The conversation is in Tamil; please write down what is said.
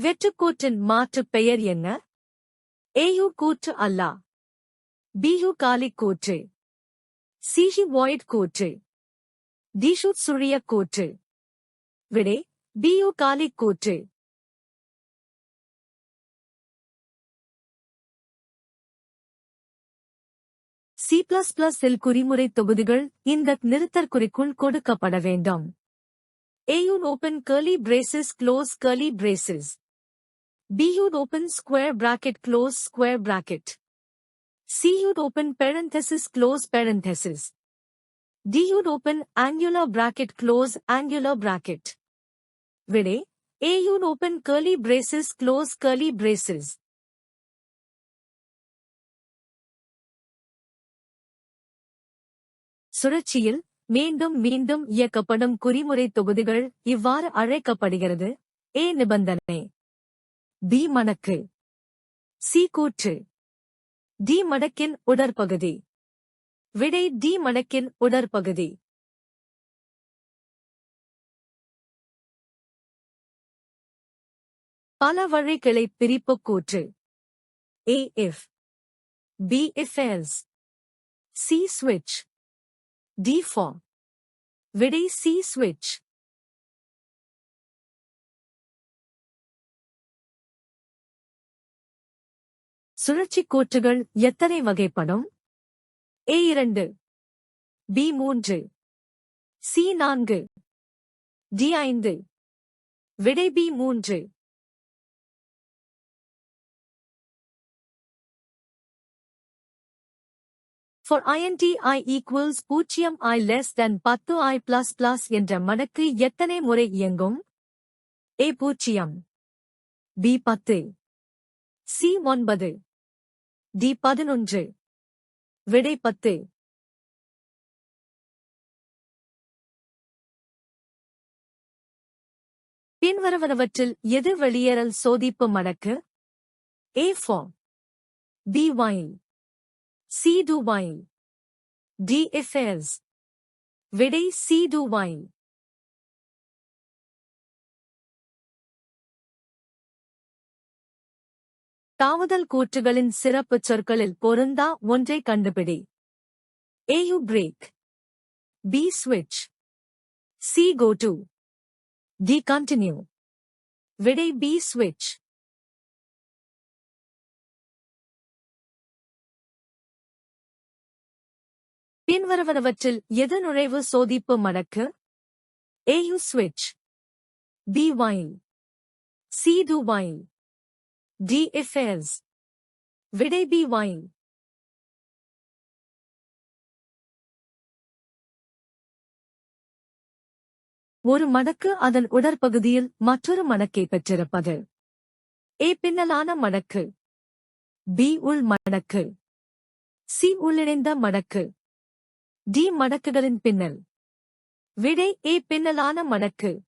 வெற்றுக்கூற்றின் மாற்றுப் பெயர் என்ன? ஏயு கூற்று அல்லா. பியு காலிக் கூற்று. சிஹி வாய்ட் கூற்று. டிஷுத் சுழிய கூற்று. விடை பியு காலிக் கூற்று. C++இல் குறிமுறை தொகுதிகள் இந்த நிறுத்தற்குறிக்குள் கொடுக்கப்பட வேண்டும். A- ud open curly braces close curly braces. B-ud open square bracket close square bracket. C-ud open parenthesis close parenthesis. D-ud open angular bracket close angular bracket. விடை A-ud open curly braces close curly braces. சுழற்சியில் மீண்டும் மீண்டும் இயக்கப்படும் குறிமுறை தொகுதிகள் இவ்வாறு அழைக்கப்படுகிறது. A நிபந்தனை. B மடக்கு. C கூற்று. D மடக்கின் உடற்பகுதி. விடை D மடக்கின் உடற்பகுதி. பல வழிகளை பிரிப்பு கூற்று. A if. B if else. C switch. D for. விடை C switch. சுழற்சிக் கூற்றுகள் எத்தனை வகைப்படும்? A2, B3, C4, D5. விடை B3. For int I equals 0 I less than 10 I plus plus என்ற மடக்கு எத்தனை முறை இயங்கும்? A0, B10, C9, D11. விடை 10. பின்வருவனவற்றில் எது வெளியேறல் சோதிப்பு மடக்கு? A for. B while. C do while. D if else. விடை C do while. தாவுதல் கூற்றுகளின் சிறப்புச் சொற்களில் பொருந்தா ஒன்றை கண்டுபிடி. A break. B switch. C go to. D continue. விடை B switch. பின்வருவனவற்றில் எது நுழைவு சோதிப்பு மடக்கு? A switch. B while. C do while. D if else. விடை B while. ஒரு மடக்கு அதன் உடற்பகுதியில் மற்றொரு மடக்கை பெற்றிருப்பது. A பின்னலான மடக்கு. B உள் மடக்கு. C உள்ளிணைந்த மடக்கு. D மடக்குகளின் பின்னல். விடை A பின்னலான மடக்கு.